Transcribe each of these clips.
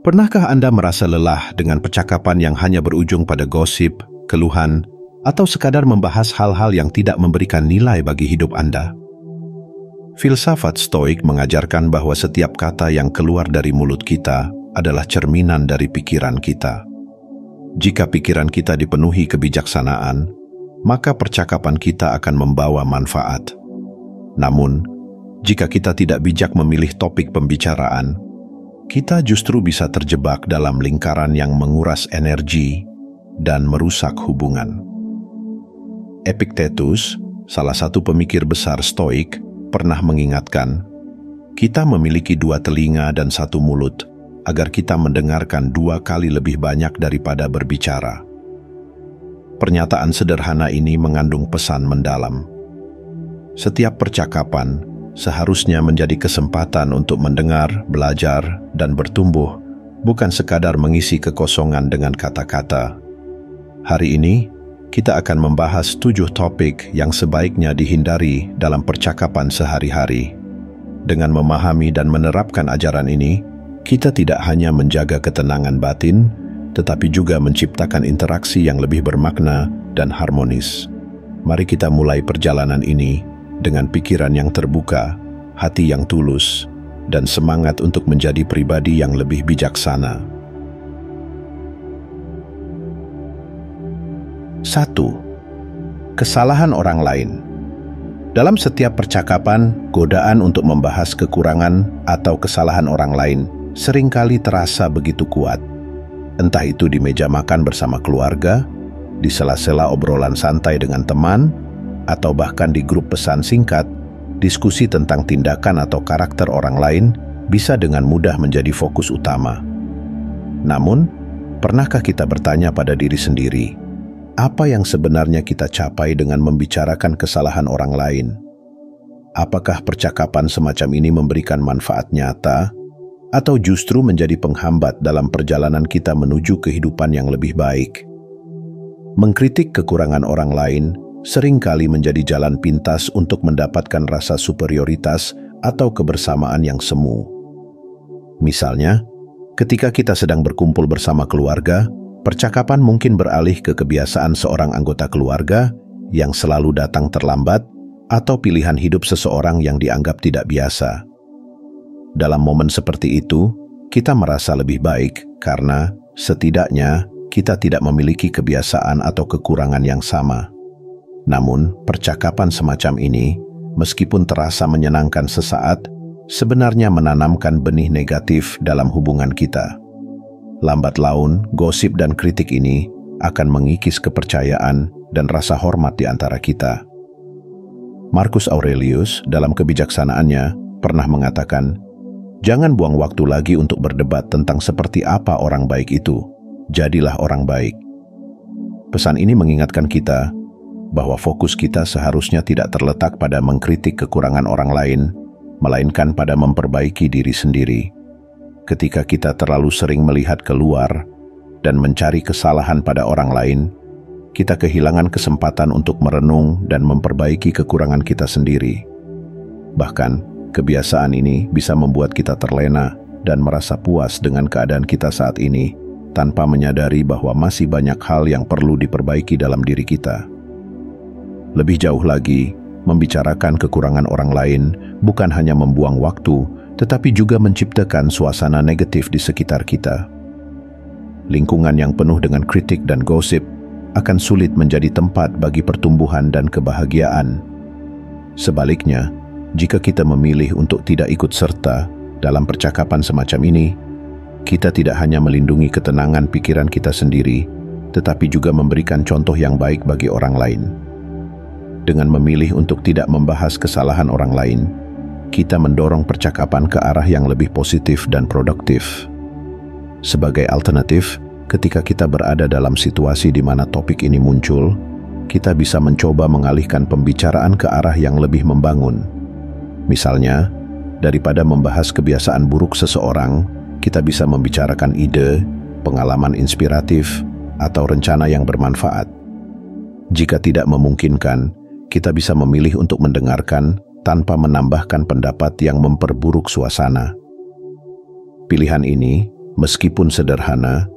Pernahkah Anda merasa lelah dengan percakapan yang hanya berujung pada gosip, keluhan, atau sekadar membahas hal-hal yang tidak memberikan nilai bagi hidup Anda? Filsafat Stoik mengajarkan bahwa setiap kata yang keluar dari mulut kita adalah cerminan dari pikiran kita. Jika pikiran kita dipenuhi kebijaksanaan, maka percakapan kita akan membawa manfaat. Namun, jika kita tidak bijak memilih topik pembicaraan, kita justru bisa terjebak dalam lingkaran yang menguras energi dan merusak hubungan. Epictetus, salah satu pemikir besar Stoik, pernah mengingatkan, kita memiliki 2 telinga dan 1 mulut, agar kita mendengarkan 2 kali lebih banyak daripada berbicara. Pernyataan sederhana ini mengandung pesan mendalam. Setiap percakapan seharusnya menjadi kesempatan untuk mendengar, belajar, dan bertumbuh, bukan sekadar mengisi kekosongan dengan kata-kata. Hari ini, kita akan membahas 7 topik yang sebaiknya dihindari dalam percakapan sehari-hari. Dengan memahami dan menerapkan ajaran ini, kita tidak hanya menjaga ketenangan batin, tetapi juga menciptakan interaksi yang lebih bermakna dan harmonis. Mari kita mulai perjalanan ini dengan pikiran yang terbuka, hati yang tulus, dan semangat untuk menjadi pribadi yang lebih bijaksana. 1. Kesalahan orang lain. Dalam setiap percakapan, godaan untuk membahas kekurangan atau kesalahan orang lain seringkali terasa begitu kuat. Entah itu di meja makan bersama keluarga, di sela-sela obrolan santai dengan teman, atau bahkan di grup pesan singkat, diskusi tentang tindakan atau karakter orang lain bisa dengan mudah menjadi fokus utama. Namun, pernahkah kita bertanya pada diri sendiri, apa yang sebenarnya kita capai dengan membicarakan kesalahan orang lain? Apakah percakapan semacam ini memberikan manfaat nyata, atau justru menjadi penghambat dalam perjalanan kita menuju kehidupan yang lebih baik? Mengkritik kekurangan orang lain seringkali menjadi jalan pintas untuk mendapatkan rasa superioritas atau kebersamaan yang semu. Misalnya, ketika kita sedang berkumpul bersama keluarga, percakapan mungkin beralih ke kebiasaan seorang anggota keluarga yang selalu datang terlambat atau pilihan hidup seseorang yang dianggap tidak biasa. Dalam momen seperti itu, kita merasa lebih baik karena setidaknya kita tidak memiliki kebiasaan atau kekurangan yang sama. Namun, percakapan semacam ini, meskipun terasa menyenangkan sesaat, sebenarnya menanamkan benih negatif dalam hubungan kita. Lambat laun, gosip dan kritik ini akan mengikis kepercayaan dan rasa hormat di antara kita. Marcus Aurelius, dalam kebijaksanaannya, pernah mengatakan, jangan buang waktu lagi untuk berdebat tentang seperti apa orang baik itu. Jadilah orang baik. Pesan ini mengingatkan kita bahwa fokus kita seharusnya tidak terletak pada mengkritik kekurangan orang lain, melainkan pada memperbaiki diri sendiri. Ketika kita terlalu sering melihat keluar dan mencari kesalahan pada orang lain, kita kehilangan kesempatan untuk merenung dan memperbaiki kekurangan kita sendiri. Bahkan, kebiasaan ini bisa membuat kita terlena dan merasa puas dengan keadaan kita saat ini, tanpa menyadari bahwa masih banyak hal yang perlu diperbaiki dalam diri kita. Lebih jauh lagi, membicarakan kekurangan orang lain bukan hanya membuang waktu, tetapi juga menciptakan suasana negatif di sekitar kita. Lingkungan yang penuh dengan kritik dan gosip akan sulit menjadi tempat bagi pertumbuhan dan kebahagiaan. Sebaliknya, jika kita memilih untuk tidak ikut serta dalam percakapan semacam ini, kita tidak hanya melindungi ketenangan pikiran kita sendiri, tetapi juga memberikan contoh yang baik bagi orang lain. Dengan memilih untuk tidak membahas kesalahan orang lain, kita mendorong percakapan ke arah yang lebih positif dan produktif. Sebagai alternatif, ketika kita berada dalam situasi di mana topik ini muncul, kita bisa mencoba mengalihkan pembicaraan ke arah yang lebih membangun. Misalnya, daripada membahas kebiasaan buruk seseorang, kita bisa membicarakan ide, pengalaman inspiratif, atau rencana yang bermanfaat. Jika tidak memungkinkan, kita bisa memilih untuk mendengarkan tanpa menambahkan pendapat yang memperburuk suasana. Pilihan ini meskipun sederhana,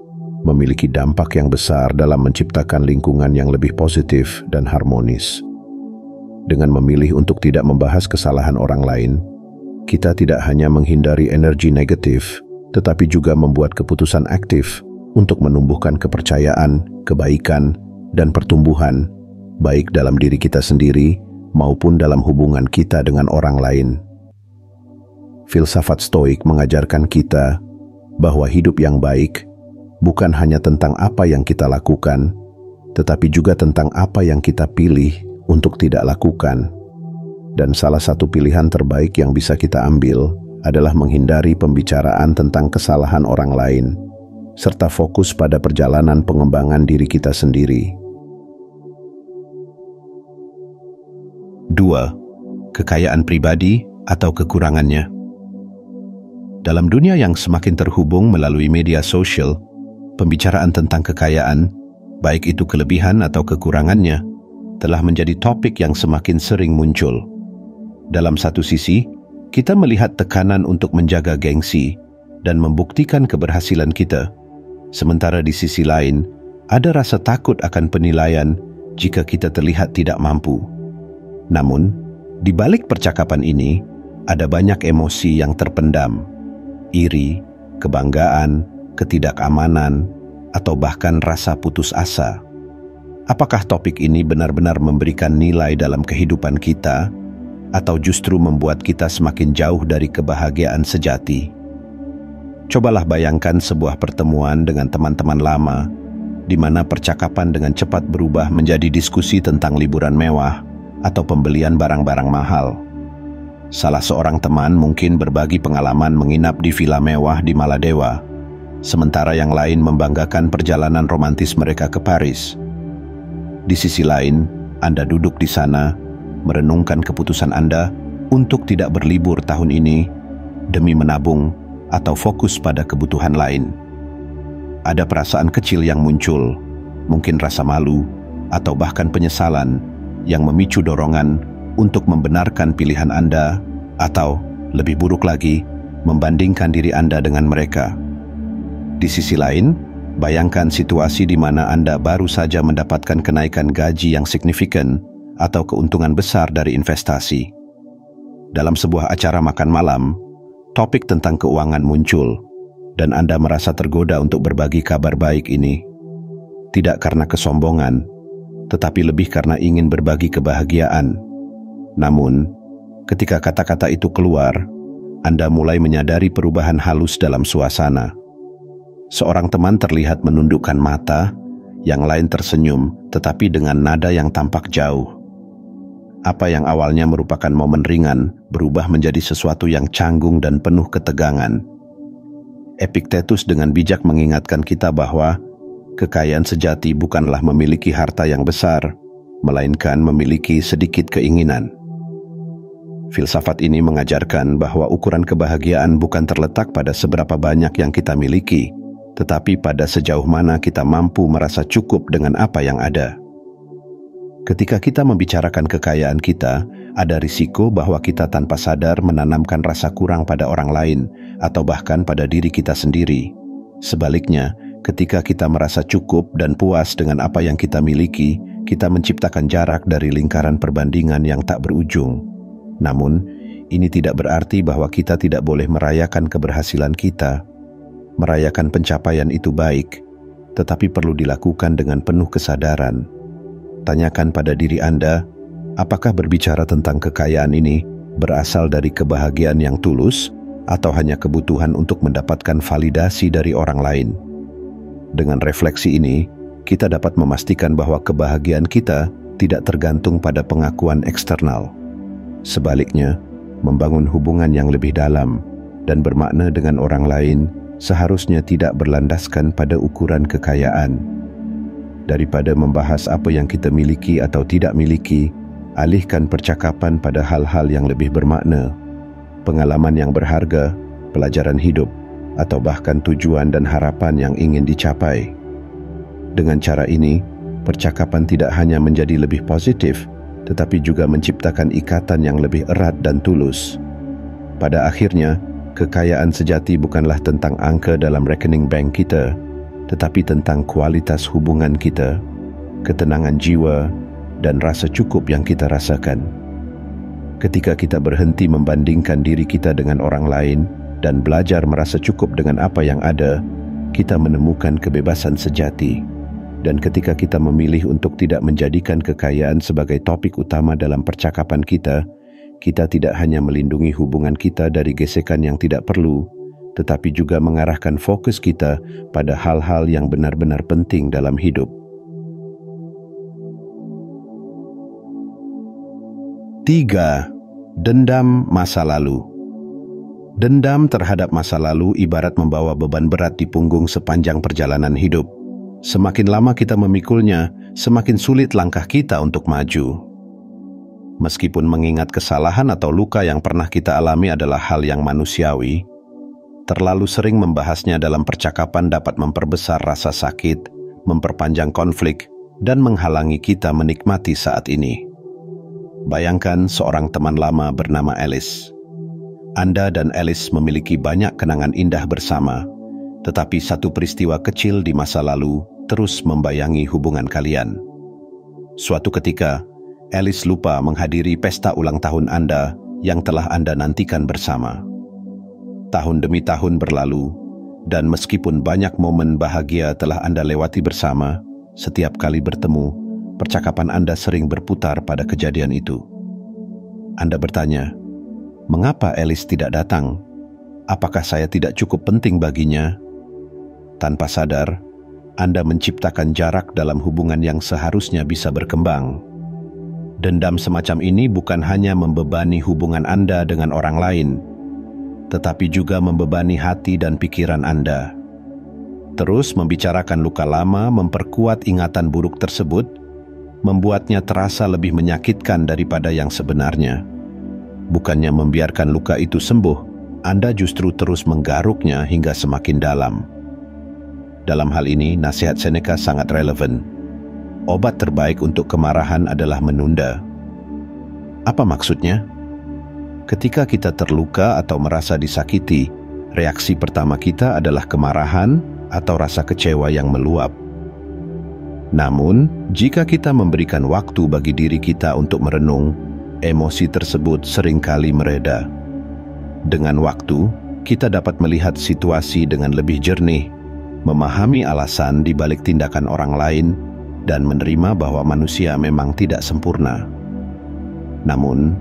memiliki dampak yang besar dalam menciptakan lingkungan yang lebih positif dan harmonis. Dengan memilih untuk tidak membahas kesalahan orang lain, kita tidak hanya menghindari energi negatif, tetapi juga membuat keputusan aktif untuk menumbuhkan kepercayaan, kebaikan, dan pertumbuhan, baik dalam diri kita sendiri maupun dalam hubungan kita dengan orang lain. Filsafat Stoik mengajarkan kita bahwa hidup yang baik bukan hanya tentang apa yang kita lakukan, tetapi juga tentang apa yang kita pilih untuk tidak lakukan. Dan salah satu pilihan terbaik yang bisa kita ambil adalah menghindari pembicaraan tentang kesalahan orang lain, serta fokus pada perjalanan pengembangan diri kita sendiri. 2. Kekayaan pribadi atau kekurangannya. Dalam dunia yang semakin terhubung melalui media sosial, pembicaraan tentang kekayaan, baik itu kelebihan atau kekurangannya, telah menjadi topik yang semakin sering muncul. Dalam satu sisi, kita melihat tekanan untuk menjaga gengsi dan membuktikan keberhasilan kita. Sementara di sisi lain, ada rasa takut akan penilaian jika kita terlihat tidak mampu. Namun, di balik percakapan ini, ada banyak emosi yang terpendam. Iri, kebanggaan, ketidakamanan, atau bahkan rasa putus asa. Apakah topik ini benar-benar memberikan nilai dalam kehidupan kita, atau justru membuat kita semakin jauh dari kebahagiaan sejati? Cobalah bayangkan sebuah pertemuan dengan teman-teman lama, di mana percakapan dengan cepat berubah menjadi diskusi tentang liburan mewah atau pembelian barang-barang mahal. Salah seorang teman mungkin berbagi pengalaman menginap di villa mewah di Maladewa, sementara yang lain membanggakan perjalanan romantis mereka ke Paris. Di sisi lain, Anda duduk di sana, merenungkan keputusan Anda untuk tidak berlibur tahun ini demi menabung atau fokus pada kebutuhan lain. Ada perasaan kecil yang muncul, mungkin rasa malu atau bahkan penyesalan yang memicu dorongan untuk membenarkan pilihan Anda atau, lebih buruk lagi, membandingkan diri Anda dengan mereka. Di sisi lain, bayangkan situasi di mana Anda baru saja mendapatkan kenaikan gaji yang signifikan atau keuntungan besar dari investasi. Dalam sebuah acara makan malam, topik tentang keuangan muncul, dan Anda merasa tergoda untuk berbagi kabar baik ini. Tidak karena kesombongan, tetapi lebih karena ingin berbagi kebahagiaan. Namun, ketika kata-kata itu keluar, Anda mulai menyadari perubahan halus dalam suasana. Seorang teman terlihat menundukkan mata, yang lain tersenyum, tetapi dengan nada yang tampak jauh. Apa yang awalnya merupakan momen ringan, berubah menjadi sesuatu yang canggung dan penuh ketegangan. Epictetus dengan bijak mengingatkan kita bahwa kekayaan sejati bukanlah memiliki harta yang besar, melainkan memiliki sedikit keinginan. Filsafat ini mengajarkan bahwa ukuran kebahagiaan bukan terletak pada seberapa banyak yang kita miliki, tetapi pada sejauh mana kita mampu merasa cukup dengan apa yang ada. Ketika kita membicarakan kekayaan kita, ada risiko bahwa kita tanpa sadar menanamkan rasa kurang pada orang lain atau bahkan pada diri kita sendiri. Sebaliknya, ketika kita merasa cukup dan puas dengan apa yang kita miliki, kita menciptakan jarak dari lingkaran perbandingan yang tak berujung. Namun, ini tidak berarti bahwa kita tidak boleh merayakan keberhasilan kita. Merayakan pencapaian itu baik, tetapi perlu dilakukan dengan penuh kesadaran. Tanyakan pada diri Anda, apakah berbicara tentang kekayaan ini berasal dari kebahagiaan yang tulus atau hanya kebutuhan untuk mendapatkan validasi dari orang lain? Dengan refleksi ini, kita dapat memastikan bahwa kebahagiaan kita tidak tergantung pada pengakuan eksternal. Sebaliknya, membangun hubungan yang lebih dalam dan bermakna dengan orang lain seharusnya tidak berlandaskan pada ukuran kekayaan. Daripada membahas apa yang kita miliki atau tidak miliki, alihkan percakapan pada hal-hal yang lebih bermakna, pengalaman yang berharga, pelajaran hidup, atau bahkan tujuan dan harapan yang ingin dicapai. Dengan cara ini, percakapan tidak hanya menjadi lebih positif, tetapi juga menciptakan ikatan yang lebih erat dan tulus. Pada akhirnya, Kekayaan sejati bukanlah tentang angka dalam rekening bank kita, tetapi tentang kualitas hubungan kita, ketenangan jiwa, dan rasa cukup yang kita rasakan. Ketika kita berhenti membandingkan diri kita dengan orang lain dan belajar merasa cukup dengan apa yang ada, kita menemukan kebebasan sejati. Dan ketika kita memilih untuk tidak menjadikan kekayaan sebagai topik utama dalam percakapan kita tidak hanya melindungi hubungan kita dari gesekan yang tidak perlu, tetapi juga mengarahkan fokus kita pada hal-hal yang benar-benar penting dalam hidup. 3. Dendam masa lalu. Dendam terhadap masa lalu ibarat membawa beban berat di punggung sepanjang perjalanan hidup. Semakin lama kita memikulnya, semakin sulit langkah kita untuk maju. Meskipun mengingat kesalahan atau luka yang pernah kita alami adalah hal yang manusiawi, terlalu sering membahasnya dalam percakapan dapat memperbesar rasa sakit, memperpanjang konflik, dan menghalangi kita menikmati saat ini. Bayangkan seorang teman lama bernama Alice. Anda dan Alice memiliki banyak kenangan indah bersama, tetapi satu peristiwa kecil di masa lalu terus membayangi hubungan kalian. Suatu ketika, Alice lupa menghadiri pesta ulang tahun Anda yang telah Anda nantikan bersama. Tahun demi tahun berlalu, dan meskipun banyak momen bahagia telah Anda lewati bersama, setiap kali bertemu, percakapan Anda sering berputar pada kejadian itu. Anda bertanya, "Mengapa Alice tidak datang? Apakah saya tidak cukup penting baginya?" Tanpa sadar, Anda menciptakan jarak dalam hubungan yang seharusnya bisa berkembang. Dendam semacam ini bukan hanya membebani hubungan Anda dengan orang lain, tetapi juga membebani hati dan pikiran Anda. Terus membicarakan luka lama memperkuat ingatan buruk tersebut, membuatnya terasa lebih menyakitkan daripada yang sebenarnya. Bukannya membiarkan luka itu sembuh, Anda justru terus menggaruknya hingga semakin dalam. Dalam hal ini, nasihat Seneca sangat relevan. Obat terbaik untuk kemarahan adalah menunda. Apa maksudnya? Ketika kita terluka atau merasa disakiti, reaksi pertama kita adalah kemarahan atau rasa kecewa yang meluap. Namun, jika kita memberikan waktu bagi diri kita untuk merenung, emosi tersebut seringkali mereda. Dengan waktu, kita dapat melihat situasi dengan lebih jernih, memahami alasan di balik tindakan orang lain, dan menerima bahwa manusia memang tidak sempurna. Namun,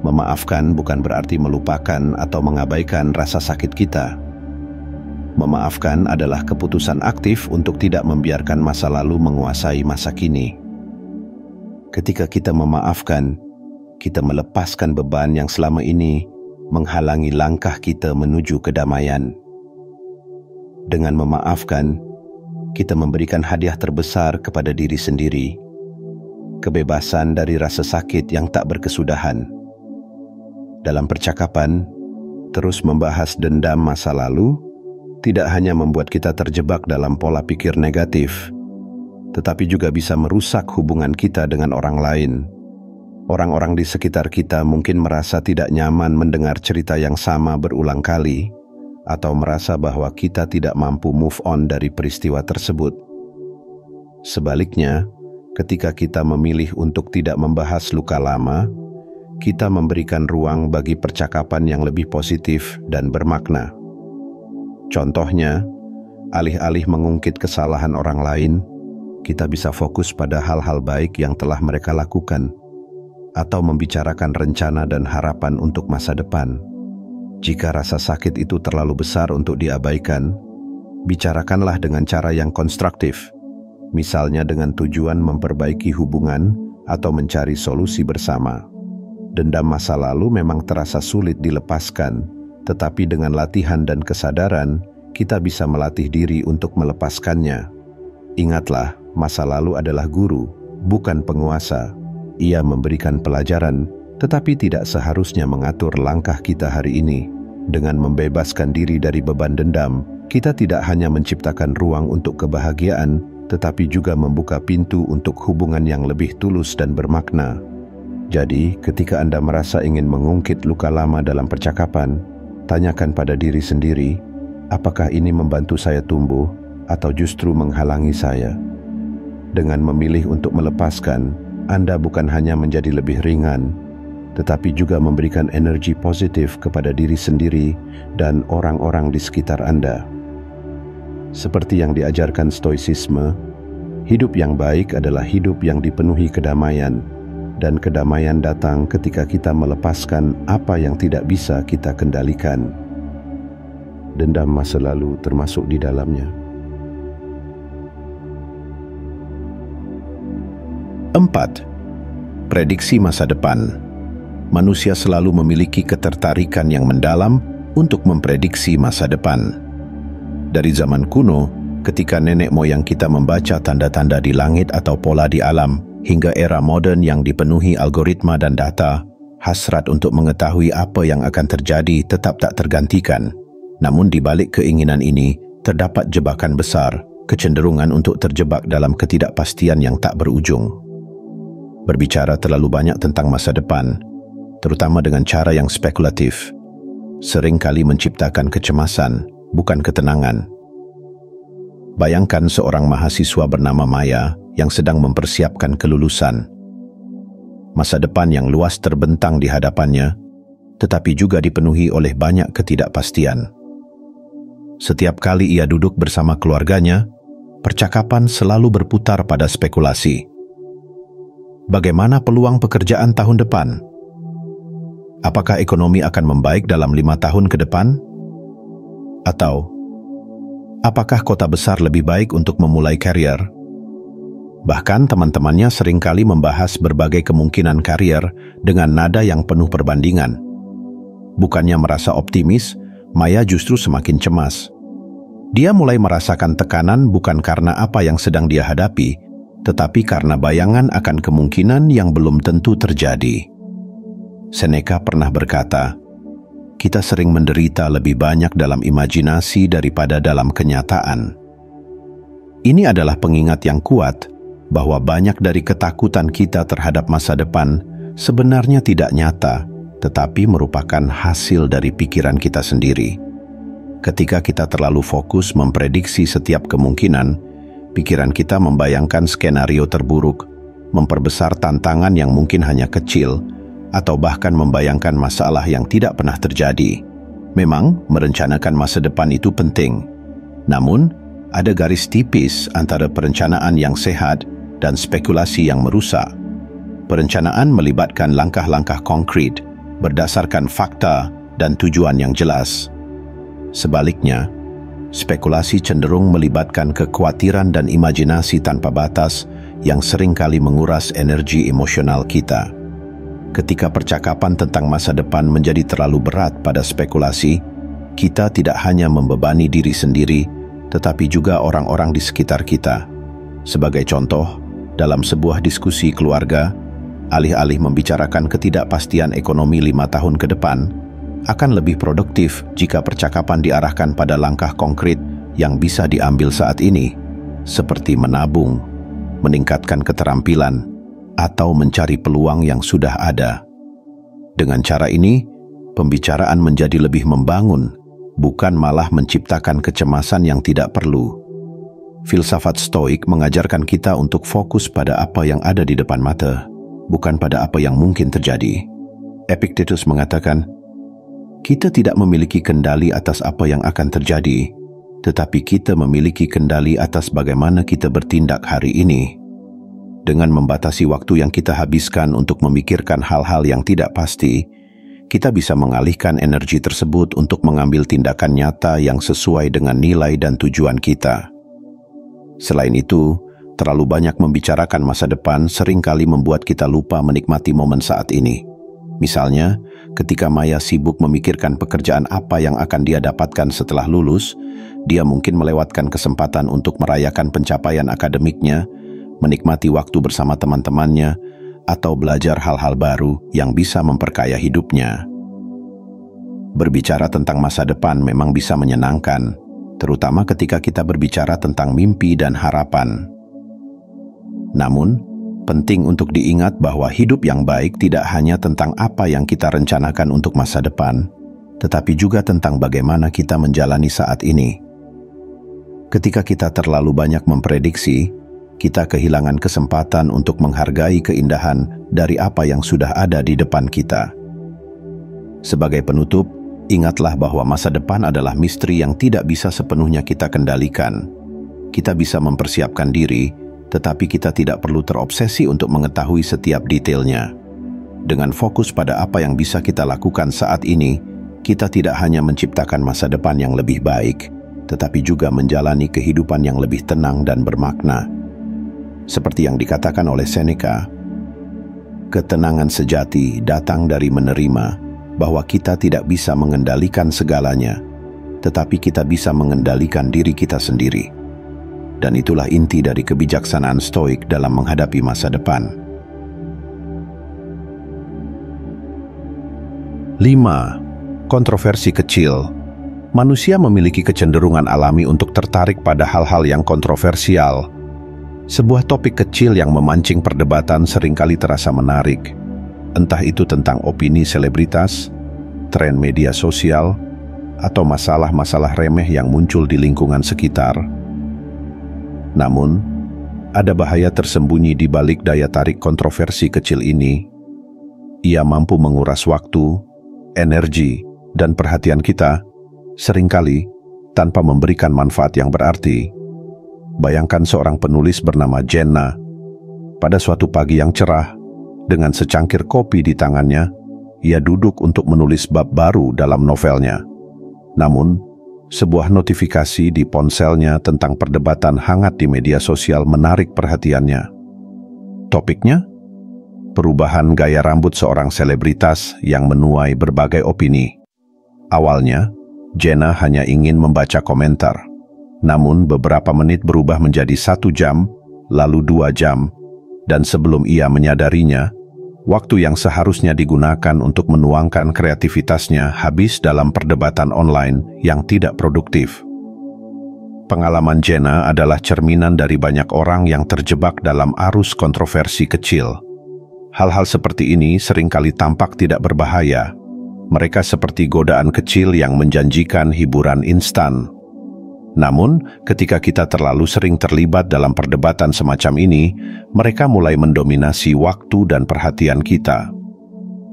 memaafkan bukan berarti melupakan atau mengabaikan rasa sakit kita. Memaafkan adalah keputusan aktif untuk tidak membiarkan masa lalu menguasai masa kini. Ketika kita memaafkan, kita melepaskan beban yang selama ini menghalangi langkah kita menuju kedamaian. Dengan memaafkan, kita memberikan hadiah terbesar kepada diri sendiri, kebebasan dari rasa sakit yang tak berkesudahan. Dalam percakapan, terus membahas dendam masa lalu, tidak hanya membuat kita terjebak dalam pola pikir negatif, tetapi juga bisa merusak hubungan kita dengan orang lain. Orang-orang di sekitar kita mungkin merasa tidak nyaman mendengar cerita yang sama berulang kali, atau merasa bahwa kita tidak mampu move on dari peristiwa tersebut. Sebaliknya, ketika kita memilih untuk tidak membahas luka lama, kita memberikan ruang bagi percakapan yang lebih positif dan bermakna. Contohnya, alih-alih mengungkit kesalahan orang lain, kita bisa fokus pada hal-hal baik yang telah mereka lakukan, atau membicarakan rencana dan harapan untuk masa depan. Jika rasa sakit itu terlalu besar untuk diabaikan, bicarakanlah dengan cara yang konstruktif, misalnya dengan tujuan memperbaiki hubungan atau mencari solusi bersama. Dendam masa lalu memang terasa sulit dilepaskan, tetapi dengan latihan dan kesadaran, kita bisa melatih diri untuk melepaskannya. Ingatlah, masa lalu adalah guru, bukan penguasa. Ia memberikan pelajaran, tetapi tidak seharusnya mengatur langkah kita hari ini. Dengan membebaskan diri dari beban dendam, kita tidak hanya menciptakan ruang untuk kebahagiaan, tetapi juga membuka pintu untuk hubungan yang lebih tulus dan bermakna. Jadi, ketika Anda merasa ingin mengungkit luka lama dalam percakapan, mempertanyakan pada diri sendiri, apakah ini membantu saya tumbuh atau justru menghalangi saya? Dengan memilih untuk melepaskan, Anda bukan hanya menjadi lebih ringan, tetapi juga memberikan energi positif kepada diri sendiri dan orang-orang di sekitar Anda. Seperti yang diajarkan Stoicisme, hidup yang baik adalah hidup yang dipenuhi kedamaian, dan kedamaian datang ketika kita melepaskan apa yang tidak bisa kita kendalikan. Dendam masa lalu termasuk di dalamnya. 4. Prediksi masa depan. Manusia selalu memiliki ketertarikan yang mendalam untuk memprediksi masa depan. Dari zaman kuno, ketika nenek moyang kita membaca tanda-tanda di langit atau pola di alam, hingga era modern yang dipenuhi algoritma dan data, hasrat untuk mengetahui apa yang akan terjadi tetap tak tergantikan. Namun di balik keinginan ini, terdapat jebakan besar, kecenderungan untuk terjebak dalam ketidakpastian yang tak berujung. Berbicara terlalu banyak tentang masa depan, terutama dengan cara yang spekulatif, seringkali menciptakan kecemasan, bukan ketenangan. Bayangkan seorang mahasiswa bernama Maya yang sedang mempersiapkan kelulusan. Masa depan yang luas terbentang di hadapannya, tetapi juga dipenuhi oleh banyak ketidakpastian. Setiap kali ia duduk bersama keluarganya, percakapan selalu berputar pada spekulasi. Bagaimana peluang pekerjaan tahun depan? Apakah ekonomi akan membaik dalam 5 tahun ke depan? Atau, apakah kota besar lebih baik untuk memulai karier? Bahkan teman-temannya seringkali membahas berbagai kemungkinan karier dengan nada yang penuh perbandingan. Bukannya merasa optimis, Maya justru semakin cemas. Dia mulai merasakan tekanan bukan karena apa yang sedang dia hadapi, tetapi karena bayangan akan kemungkinan yang belum tentu terjadi. Seneca pernah berkata, kita sering menderita lebih banyak dalam imajinasi daripada dalam kenyataan. Ini adalah pengingat yang kuat bahwa banyak dari ketakutan kita terhadap masa depan sebenarnya tidak nyata, tetapi merupakan hasil dari pikiran kita sendiri. Ketika kita terlalu fokus memprediksi setiap kemungkinan, pikiran kita membayangkan skenario terburuk, memperbesar tantangan yang mungkin hanya kecil, atau bahkan membayangkan masalah yang tidak pernah terjadi. Memang, merencanakan masa depan itu penting. Namun, ada garis tipis antara perencanaan yang sehat dan spekulasi yang merusak. Perencanaan melibatkan langkah-langkah konkret, berdasarkan fakta dan tujuan yang jelas. Sebaliknya, spekulasi cenderung melibatkan kekhawatiran dan imajinasi tanpa batas yang seringkali menguras energi emosional kita. Ketika percakapan tentang masa depan menjadi terlalu berat pada spekulasi, kita tidak hanya membebani diri sendiri, tetapi juga orang-orang di sekitar kita. Sebagai contoh, dalam sebuah diskusi keluarga, alih-alih membicarakan ketidakpastian ekonomi 5 tahun ke depan, akan lebih produktif jika percakapan diarahkan pada langkah konkret yang bisa diambil saat ini, seperti menabung, meningkatkan keterampilan, atau mencari peluang yang sudah ada. Dengan cara ini, pembicaraan menjadi lebih membangun, bukan malah menciptakan kecemasan yang tidak perlu. Filsafat Stoik mengajarkan kita untuk fokus pada apa yang ada di depan mata, bukan pada apa yang mungkin terjadi. Epictetus mengatakan, kita tidak memiliki kendali atas apa yang akan terjadi, tetapi kita memiliki kendali atas bagaimana kita bertindak hari ini. Dengan membatasi waktu yang kita habiskan untuk memikirkan hal-hal yang tidak pasti, kita bisa mengalihkan energi tersebut untuk mengambil tindakan nyata yang sesuai dengan nilai dan tujuan kita. Selain itu, terlalu banyak membicarakan masa depan seringkali membuat kita lupa menikmati momen saat ini. Misalnya, ketika Maya sibuk memikirkan pekerjaan apa yang akan dia dapatkan setelah lulus, dia mungkin melewatkan kesempatan untuk merayakan pencapaian akademiknya, menikmati waktu bersama teman-temannya, atau belajar hal-hal baru yang bisa memperkaya hidupnya. Berbicara tentang masa depan memang bisa menyenangkan, terutama ketika kita berbicara tentang mimpi dan harapan. Namun, penting untuk diingat bahwa hidup yang baik tidak hanya tentang apa yang kita rencanakan untuk masa depan, tetapi juga tentang bagaimana kita menjalani saat ini. Ketika kita terlalu banyak memprediksi, kita kehilangan kesempatan untuk menghargai keindahan dari apa yang sudah ada di depan kita. Sebagai penutup, ingatlah bahwa masa depan adalah misteri yang tidak bisa sepenuhnya kita kendalikan. Kita bisa mempersiapkan diri, tetapi kita tidak perlu terobsesi untuk mengetahui setiap detailnya. Dengan fokus pada apa yang bisa kita lakukan saat ini, kita tidak hanya menciptakan masa depan yang lebih baik, tetapi juga menjalani kehidupan yang lebih tenang dan bermakna. Seperti yang dikatakan oleh Seneca, ketenangan sejati datang dari menerima bahwa kita tidak bisa mengendalikan segalanya, tetapi kita bisa mengendalikan diri kita sendiri. Dan itulah inti dari kebijaksanaan Stoik dalam menghadapi masa depan. 5. Kontroversi kecil. Manusia memiliki kecenderungan alami untuk tertarik pada hal-hal yang kontroversial. Sebuah topik kecil yang memancing perdebatan seringkali terasa menarik. Entah itu tentang opini selebritas, tren media sosial, atau masalah-masalah remeh yang muncul di lingkungan sekitar. Namun, ada bahaya tersembunyi di balik daya tarik kontroversi kecil ini. Ia mampu menguras waktu, energi, dan perhatian kita, seringkali tanpa memberikan manfaat yang berarti. Bayangkan seorang penulis bernama Jenna. Pada suatu pagi yang cerah, dengan secangkir kopi di tangannya, ia duduk untuk menulis bab baru dalam novelnya. Namun, sebuah notifikasi di ponselnya tentang perdebatan hangat di media sosial menarik perhatiannya. Topiknya? Perubahan gaya rambut seorang selebritas yang menuai berbagai opini. Awalnya, Jenna hanya ingin membaca komentar. Namun beberapa menit berubah menjadi 1 jam, lalu 2 jam, dan sebelum ia menyadarinya, waktu yang seharusnya digunakan untuk menuangkan kreativitasnya habis dalam perdebatan online yang tidak produktif. Pengalaman Jenna adalah cerminan dari banyak orang yang terjebak dalam arus kontroversi kecil. Hal-hal seperti ini seringkali tampak tidak berbahaya. Mereka seperti godaan kecil yang menjanjikan hiburan instan. Namun, ketika kita terlalu sering terlibat dalam perdebatan semacam ini, mereka mulai mendominasi waktu dan perhatian kita.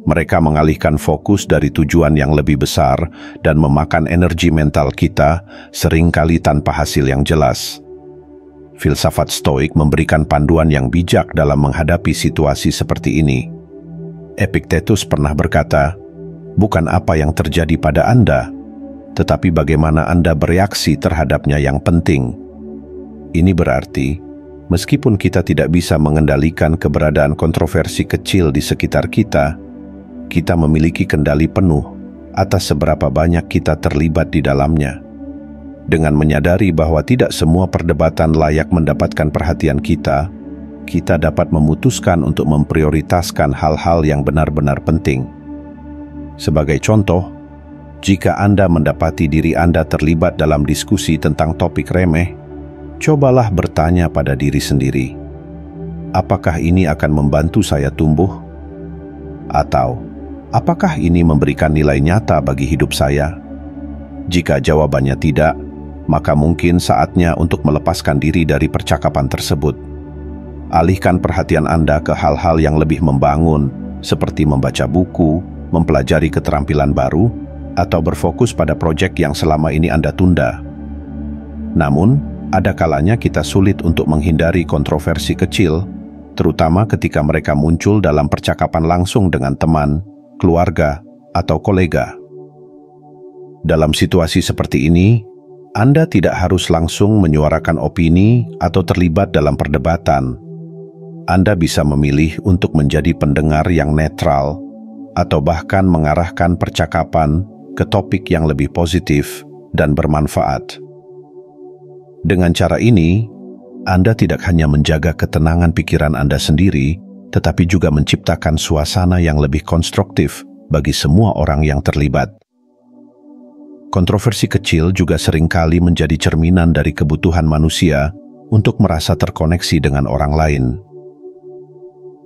Mereka mengalihkan fokus dari tujuan yang lebih besar dan memakan energi mental kita, seringkali tanpa hasil yang jelas. Filsafat Stoik memberikan panduan yang bijak dalam menghadapi situasi seperti ini. Epictetus pernah berkata, "Bukan apa yang terjadi pada Anda, tetapi bagaimana Anda bereaksi terhadapnya yang penting." Ini berarti, meskipun kita tidak bisa mengendalikan keberadaan kontroversi kecil di sekitar kita, kita memiliki kendali penuh atas seberapa banyak kita terlibat di dalamnya. Dengan menyadari bahwa tidak semua perdebatan layak mendapatkan perhatian kita, kita dapat memutuskan untuk memprioritaskan hal-hal yang benar-benar penting. Sebagai contoh, jika Anda mendapati diri Anda terlibat dalam diskusi tentang topik remeh, cobalah bertanya pada diri sendiri, apakah ini akan membantu saya tumbuh? Atau, apakah ini memberikan nilai nyata bagi hidup saya? Jika jawabannya tidak, maka mungkin saatnya untuk melepaskan diri dari percakapan tersebut. Alihkan perhatian Anda ke hal-hal yang lebih membangun, seperti membaca buku, mempelajari keterampilan baru, atau berfokus pada proyek yang selama ini Anda tunda. Namun, ada kalanya kita sulit untuk menghindari kontroversi kecil, terutama ketika mereka muncul dalam percakapan langsung dengan teman, keluarga, atau kolega. Dalam situasi seperti ini, Anda tidak harus langsung menyuarakan opini atau terlibat dalam perdebatan. Anda bisa memilih untuk menjadi pendengar yang netral, atau bahkan mengarahkan percakapan ke topik yang lebih positif dan bermanfaat. Dengan cara ini, Anda tidak hanya menjaga ketenangan pikiran Anda sendiri, tetapi juga menciptakan suasana yang lebih konstruktif bagi semua orang yang terlibat. Kontroversi kecil juga seringkali menjadi cerminan dari kebutuhan manusia untuk merasa terkoneksi dengan orang lain.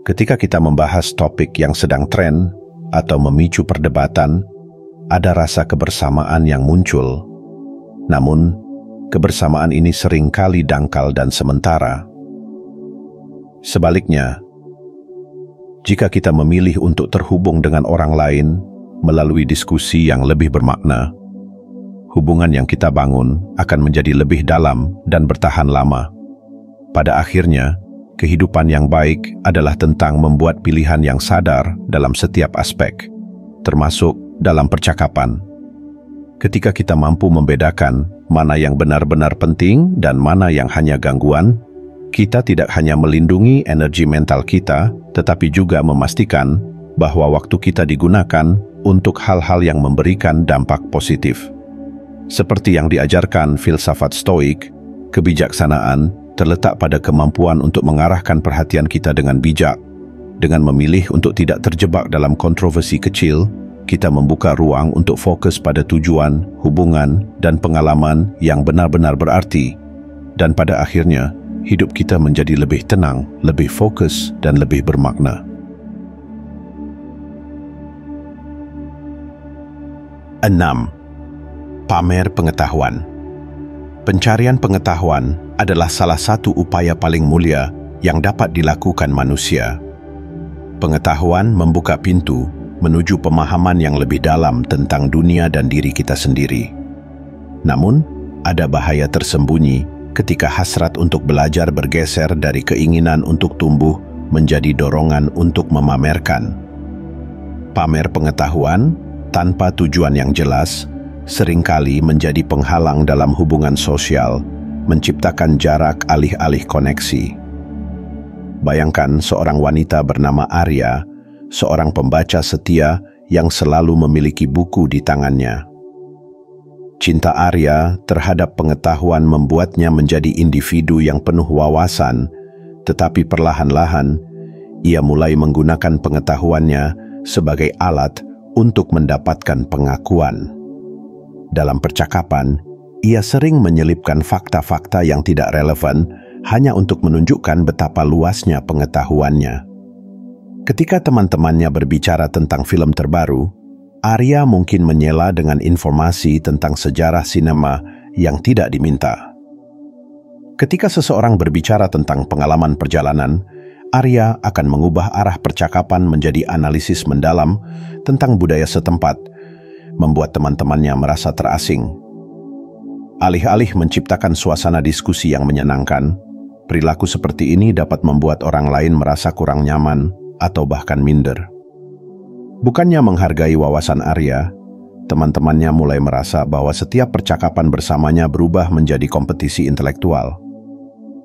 Ketika kita membahas topik yang sedang tren atau memicu perdebatan, ada rasa kebersamaan yang muncul. Namun, kebersamaan ini seringkali dangkal dan sementara. Sebaliknya, jika kita memilih untuk terhubung dengan orang lain melalui diskusi yang lebih bermakna, hubungan yang kita bangun akan menjadi lebih dalam dan bertahan lama. Pada akhirnya, kehidupan yang baik adalah tentang membuat pilihan yang sadar dalam setiap aspek, termasuk dalam percakapan. Ketika kita mampu membedakan mana yang benar-benar penting dan mana yang hanya gangguan, kita tidak hanya melindungi energi mental kita, tetapi juga memastikan bahwa waktu kita digunakan untuk hal-hal yang memberikan dampak positif. Seperti yang diajarkan filsafat Stoik, kebijaksanaan terletak pada kemampuan untuk mengarahkan perhatian kita dengan bijak. Dengan memilih untuk tidak terjebak dalam kontroversi kecil, kita membuka ruang untuk fokus pada tujuan, hubungan, dan pengalaman yang benar-benar berarti. Dan pada akhirnya, hidup kita menjadi lebih tenang, lebih fokus, dan lebih bermakna. 6. Pamer pengetahuan. Pencarian pengetahuan adalah salah satu upaya paling mulia yang dapat dilakukan manusia. Pengetahuan membuka pintu menuju pemahaman yang lebih dalam tentang dunia dan diri kita sendiri. Namun, ada bahaya tersembunyi ketika hasrat untuk belajar bergeser dari keinginan untuk tumbuh menjadi dorongan untuk memamerkan. Pamer pengetahuan tanpa tujuan yang jelas seringkali menjadi penghalang dalam hubungan sosial, menciptakan jarak alih-alih koneksi. Bayangkan seorang wanita bernama Arya, seorang pembaca setia yang selalu memiliki buku di tangannya. Cinta Arya terhadap pengetahuan membuatnya menjadi individu yang penuh wawasan, tetapi perlahan-lahan ia mulai menggunakan pengetahuannya sebagai alat untuk mendapatkan pengakuan. Dalam percakapan, ia sering menyelipkan fakta-fakta yang tidak relevan hanya untuk menunjukkan betapa luasnya pengetahuannya. Ketika teman-temannya berbicara tentang film terbaru, Arya mungkin menyela dengan informasi tentang sejarah sinema yang tidak diminta. Ketika seseorang berbicara tentang pengalaman perjalanan, Arya akan mengubah arah percakapan menjadi analisis mendalam tentang budaya setempat, membuat teman-temannya merasa terasing. Alih-alih menciptakan suasana diskusi yang menyenangkan, perilaku seperti ini dapat membuat orang lain merasa kurang nyaman atau bahkan minder. Bukannya menghargai wawasan Arya, teman-temannya mulai merasa bahwa setiap percakapan bersamanya berubah menjadi kompetisi intelektual.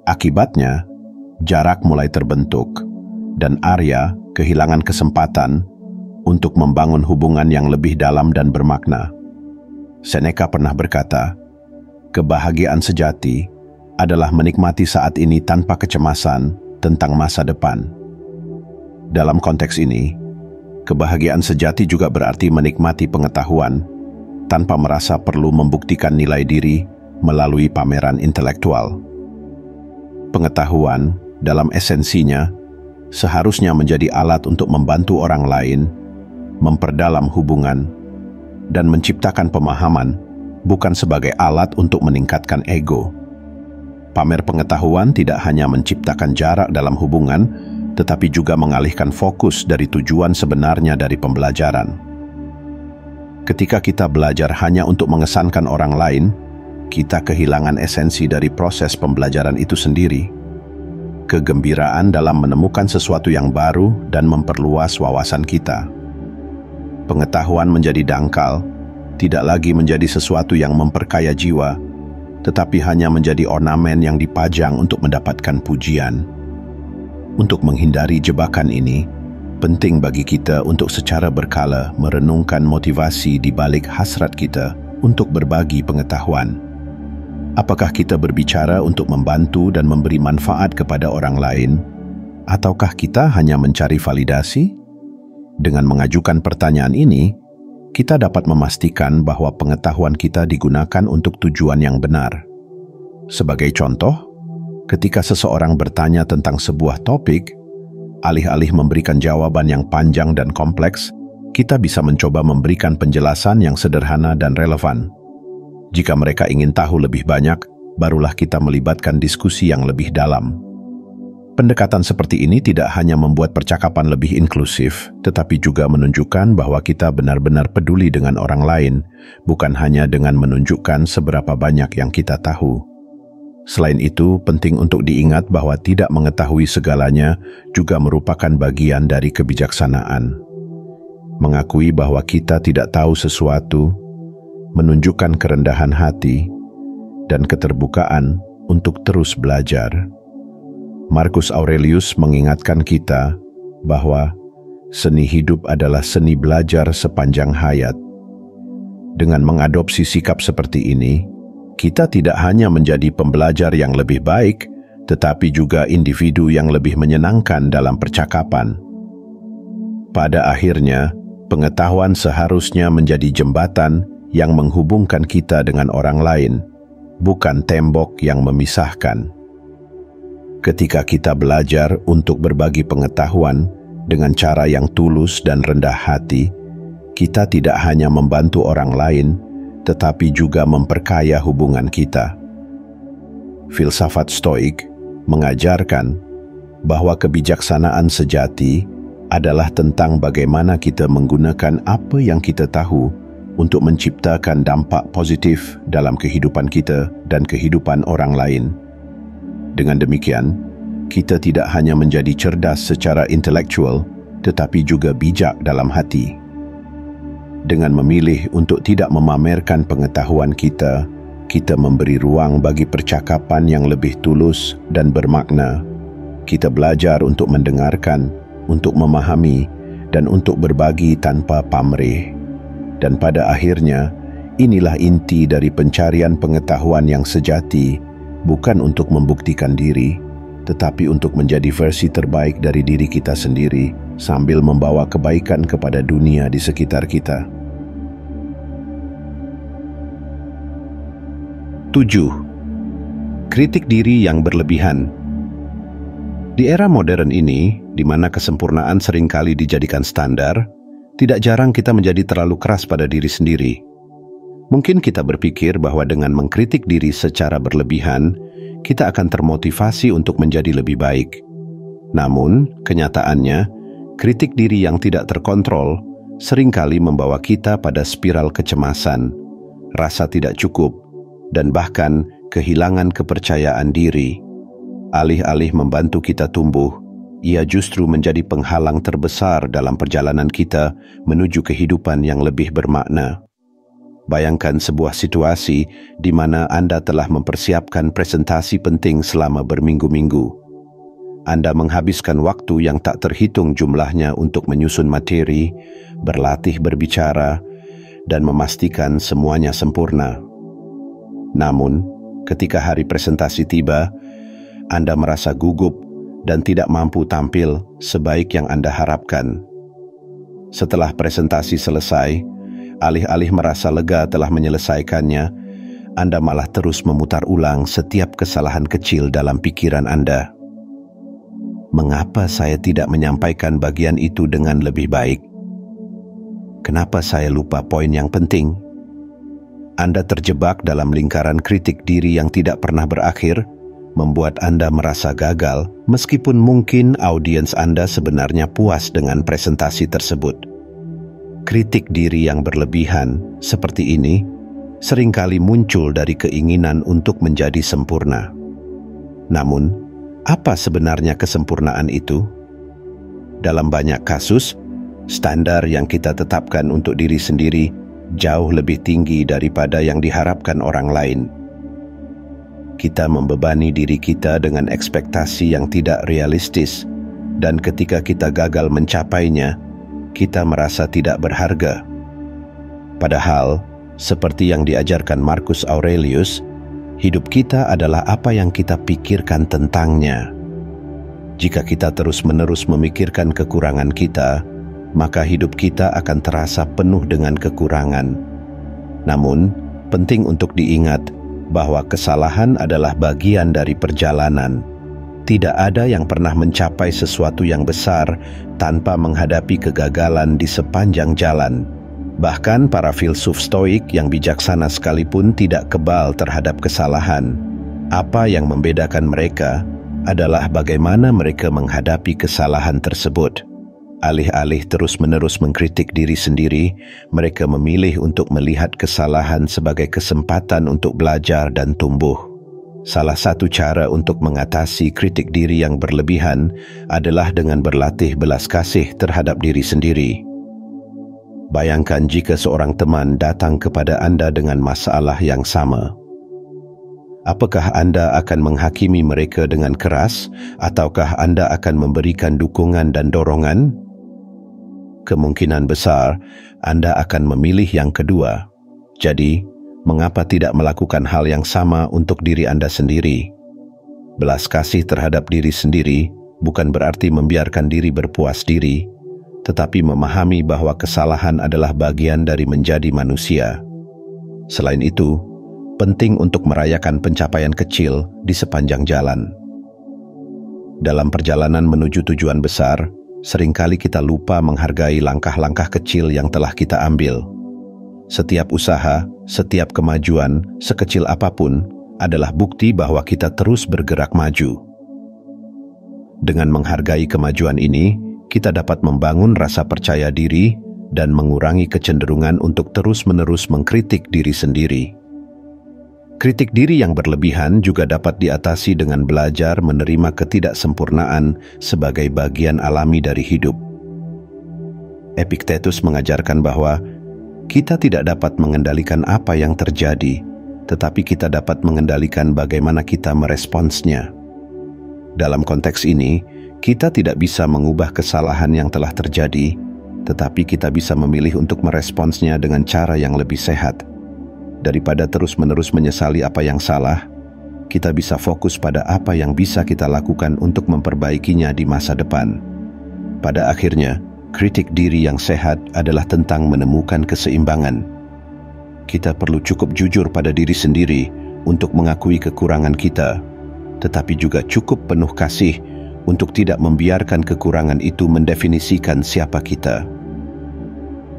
Akibatnya, jarak mulai terbentuk, dan Arya kehilangan kesempatan untuk membangun hubungan yang lebih dalam dan bermakna. Seneca pernah berkata, "Kebahagiaan sejati adalah menikmati saat ini tanpa kecemasan tentang masa depan." Dalam konteks ini, kebahagiaan sejati juga berarti menikmati pengetahuan tanpa merasa perlu membuktikan nilai diri melalui pameran intelektual. Pengetahuan, dalam esensinya, seharusnya menjadi alat untuk membantu orang lain, memperdalam hubungan, dan menciptakan pemahaman, bukan sebagai alat untuk meningkatkan ego. Pamer pengetahuan tidak hanya menciptakan jarak dalam hubungan, tetapi juga mengalihkan fokus dari tujuan sebenarnya dari pembelajaran. Ketika kita belajar hanya untuk mengesankan orang lain, kita kehilangan esensi dari proses pembelajaran itu sendiri. Kegembiraan dalam menemukan sesuatu yang baru dan memperluas wawasan kita. Pengetahuan menjadi dangkal, tidak lagi menjadi sesuatu yang memperkaya jiwa, tetapi hanya menjadi ornamen yang dipajang untuk mendapatkan pujian. Untuk menghindari jebakan ini, penting bagi kita untuk secara berkala merenungkan motivasi di balik hasrat kita untuk berbagi pengetahuan. Apakah kita berbicara untuk membantu dan memberi manfaat kepada orang lain, ataukah kita hanya mencari validasi? Dengan mengajukan pertanyaan ini, kita dapat memastikan bahwa pengetahuan kita digunakan untuk tujuan yang benar. Sebagai contoh, ketika seseorang bertanya tentang sebuah topik, alih-alih memberikan jawaban yang panjang dan kompleks, kita bisa mencoba memberikan penjelasan yang sederhana dan relevan. Jika mereka ingin tahu lebih banyak, barulah kita melibatkan diskusi yang lebih dalam. Pendekatan seperti ini tidak hanya membuat percakapan lebih inklusif, tetapi juga menunjukkan bahwa kita benar-benar peduli dengan orang lain, bukan hanya dengan menunjukkan seberapa banyak yang kita tahu. Selain itu, penting untuk diingat bahwa tidak mengetahui segalanya juga merupakan bagian dari kebijaksanaan. Mengakui bahwa kita tidak tahu sesuatu, menunjukkan kerendahan hati, dan keterbukaan untuk terus belajar. Marcus Aurelius mengingatkan kita bahwa seni hidup adalah seni belajar sepanjang hayat. Dengan mengadopsi sikap seperti ini, kita tidak hanya menjadi pembelajar yang lebih baik, tetapi juga individu yang lebih menyenangkan dalam percakapan. Pada akhirnya, pengetahuan seharusnya menjadi jembatan yang menghubungkan kita dengan orang lain, bukan tembok yang memisahkan. Ketika kita belajar untuk berbagi pengetahuan dengan cara yang tulus dan rendah hati, kita tidak hanya membantu orang lain, tetapi juga memperkaya hubungan kita. Filsafat Stoik mengajarkan bahwa kebijaksanaan sejati adalah tentang bagaimana kita menggunakan apa yang kita tahu untuk menciptakan dampak positif dalam kehidupan kita dan kehidupan orang lain. Dengan demikian, kita tidak hanya menjadi cerdas secara intelektual, tetapi juga bijak dalam hati. Dengan memilih untuk tidak memamerkan pengetahuan kita, kita memberi ruang bagi percakapan yang lebih tulus dan bermakna. Kita belajar untuk mendengarkan, untuk memahami, dan untuk berbagi tanpa pamrih. Dan pada akhirnya, inilah inti dari pencarian pengetahuan yang sejati, bukan untuk membuktikan diri, tetapi untuk menjadi versi terbaik dari diri kita sendiri, sambil membawa kebaikan kepada dunia di sekitar kita. 7. Kritik diri yang berlebihan. Di era modern ini, di mana kesempurnaan seringkali dijadikan standar, tidak jarang kita menjadi terlalu keras pada diri sendiri. Mungkin kita berpikir bahwa dengan mengkritik diri secara berlebihan, kita akan termotivasi untuk menjadi lebih baik. Namun, kenyataannya, kritik diri yang tidak terkontrol seringkali membawa kita pada spiral kecemasan, rasa tidak cukup, dan bahkan kehilangan kepercayaan diri. Alih-alih membantu kita tumbuh, ia justru menjadi penghalang terbesar dalam perjalanan kita menuju kehidupan yang lebih bermakna. Bayangkan sebuah situasi di mana Anda telah mempersiapkan presentasi penting selama berminggu-minggu. Anda menghabiskan waktu yang tak terhitung jumlahnya untuk menyusun materi, berlatih berbicara, dan memastikan semuanya sempurna. Namun, ketika hari presentasi tiba, Anda merasa gugup dan tidak mampu tampil sebaik yang Anda harapkan. Setelah presentasi selesai, alih-alih merasa lega telah menyelesaikannya, Anda malah terus memutar ulang setiap kesalahan kecil dalam pikiran Anda. Mengapa saya tidak menyampaikan bagian itu dengan lebih baik? Kenapa saya lupa poin yang penting? Anda terjebak dalam lingkaran kritik diri yang tidak pernah berakhir, membuat Anda merasa gagal, meskipun mungkin audiens Anda sebenarnya puas dengan presentasi tersebut. Kritik diri yang berlebihan seperti ini seringkali muncul dari keinginan untuk menjadi sempurna. Namun, apa sebenarnya kesempurnaan itu? Dalam banyak kasus, standar yang kita tetapkan untuk diri sendiri jauh lebih tinggi daripada yang diharapkan orang lain. Kita membebani diri kita dengan ekspektasi yang tidak realistis, dan ketika kita gagal mencapainya, kita merasa tidak berharga. Padahal, seperti yang diajarkan Marcus Aurelius, hidup kita adalah apa yang kita pikirkan tentangnya. Jika kita terus-menerus memikirkan kekurangan kita, maka hidup kita akan terasa penuh dengan kekurangan. Namun, penting untuk diingat bahwa kesalahan adalah bagian dari perjalanan. Tidak ada yang pernah mencapai sesuatu yang besar tanpa menghadapi kegagalan di sepanjang jalan. Bahkan para filsuf Stoik yang bijaksana sekalipun tidak kebal terhadap kesalahan. Apa yang membedakan mereka adalah bagaimana mereka menghadapi kesalahan tersebut. Alih-alih terus-menerus mengkritik diri sendiri, mereka memilih untuk melihat kesalahan sebagai kesempatan untuk belajar dan tumbuh. Salah satu cara untuk mengatasi kritik diri yang berlebihan adalah dengan berlatih belas kasih terhadap diri sendiri. Bayangkan jika seorang teman datang kepada Anda dengan masalah yang sama. Apakah Anda akan menghakimi mereka dengan keras, ataukah Anda akan memberikan dukungan dan dorongan? Kemungkinan besar Anda akan memilih yang kedua. Jadi, mengapa tidak melakukan hal yang sama untuk diri Anda sendiri? Belas kasih terhadap diri sendiri bukan berarti membiarkan diri berpuas diri, tetapi memahami bahwa kesalahan adalah bagian dari menjadi manusia. Selain itu, penting untuk merayakan pencapaian kecil di sepanjang jalan. Dalam perjalanan menuju tujuan besar, seringkali kita lupa menghargai langkah-langkah kecil yang telah kita ambil. Setiap usaha, setiap kemajuan, sekecil apapun, adalah bukti bahwa kita terus bergerak maju. Dengan menghargai kemajuan ini, kita dapat membangun rasa percaya diri dan mengurangi kecenderungan untuk terus-menerus mengkritik diri sendiri. Kritik diri yang berlebihan juga dapat diatasi dengan belajar menerima ketidaksempurnaan sebagai bagian alami dari hidup. Epictetus mengajarkan bahwa kita tidak dapat mengendalikan apa yang terjadi, tetapi kita dapat mengendalikan bagaimana kita meresponsnya. Dalam konteks ini, kita tidak bisa mengubah kesalahan yang telah terjadi, tetapi kita bisa memilih untuk meresponsnya dengan cara yang lebih sehat. Daripada terus-menerus menyesali apa yang salah, kita bisa fokus pada apa yang bisa kita lakukan untuk memperbaikinya di masa depan. Pada akhirnya, kritik diri yang sehat adalah tentang menemukan keseimbangan. Kita perlu cukup jujur pada diri sendiri untuk mengakui kekurangan kita, tetapi juga cukup penuh kasih untuk tidak membiarkan kekurangan itu mendefinisikan siapa kita.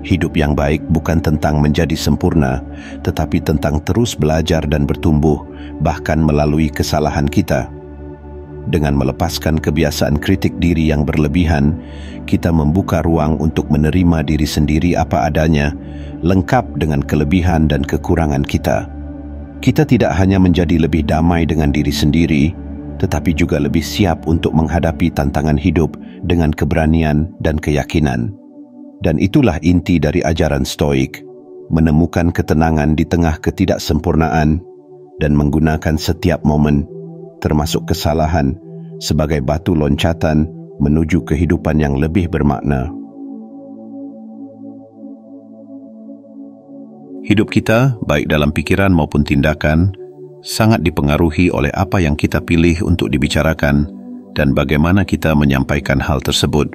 Hidup yang baik bukan tentang menjadi sempurna, tetapi tentang terus belajar dan bertumbuh, bahkan melalui kesalahan kita. Dengan melepaskan kebiasaan kritik diri yang berlebihan, kita membuka ruang untuk menerima diri sendiri apa adanya, lengkap dengan kelebihan dan kekurangan kita. Kita tidak hanya menjadi lebih damai dengan diri sendiri, tetapi juga lebih siap untuk menghadapi tantangan hidup dengan keberanian dan keyakinan. Dan itulah inti dari ajaran Stoik, menemukan ketenangan di tengah ketidaksempurnaan dan menggunakan setiap momen, termasuk kesalahan, sebagai batu loncatan menuju kehidupan yang lebih bermakna. Hidup kita, baik dalam pikiran maupun tindakan, sangat dipengaruhi oleh apa yang kita pilih untuk dibicarakan dan bagaimana kita menyampaikan hal tersebut.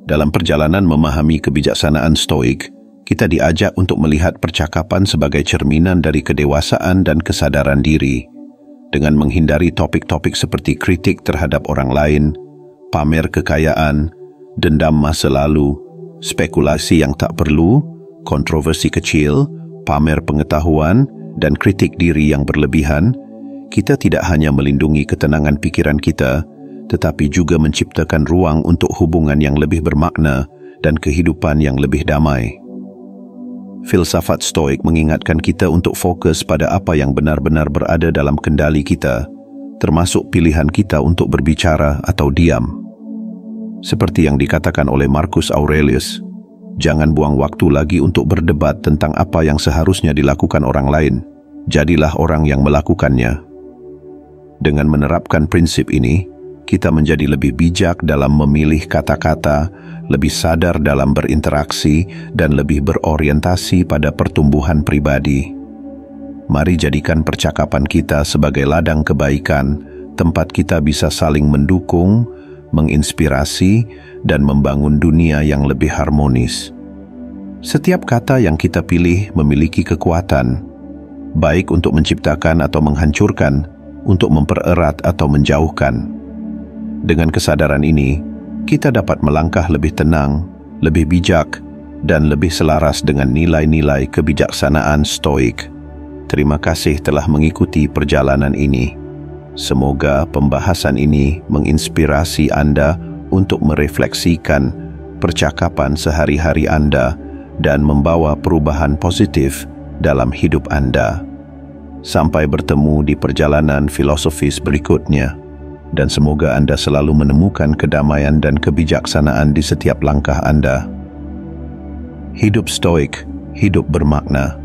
Dalam perjalanan memahami kebijaksanaan Stoik, kita diajak untuk melihat percakapan sebagai cerminan dari kedewasaan dan kesadaran diri. Dengan menghindari topik-topik seperti kritik terhadap orang lain, pamer kekayaan, dendam masa lalu, spekulasi yang tak perlu, kontroversi kecil, pamer pengetahuan, dan kritik diri yang berlebihan, kita tidak hanya melindungi ketenangan pikiran kita, tetapi juga menciptakan ruang untuk hubungan yang lebih bermakna dan kehidupan yang lebih damai. Filsafat Stoik mengingatkan kita untuk fokus pada apa yang benar-benar berada dalam kendali kita, termasuk pilihan kita untuk berbicara atau diam. Seperti yang dikatakan oleh Marcus Aurelius, jangan buang waktu lagi untuk berdebat tentang apa yang seharusnya dilakukan orang lain. Jadilah orang yang melakukannya. Dengan menerapkan prinsip ini, kita menjadi lebih bijak dalam memilih kata-kata, lebih sadar dalam berinteraksi, dan lebih berorientasi pada pertumbuhan pribadi. Mari jadikan percakapan kita sebagai ladang kebaikan, tempat kita bisa saling mendukung, menginspirasi, dan membangun dunia yang lebih harmonis. Setiap kata yang kita pilih memiliki kekuatan, baik untuk menciptakan atau menghancurkan, untuk mempererat atau menjauhkan. Dengan kesadaran ini, kita dapat melangkah lebih tenang, lebih bijak, dan lebih selaras dengan nilai-nilai kebijaksanaan Stoik. Terima kasih telah mengikuti perjalanan ini. Semoga pembahasan ini menginspirasi Anda untuk merefleksikan percakapan sehari-hari Anda dan membawa perubahan positif dalam hidup Anda. Sampai bertemu di perjalanan filosofis berikutnya. Dan semoga Anda selalu menemukan kedamaian dan kebijaksanaan di setiap langkah Anda. Hidup stoik, hidup bermakna.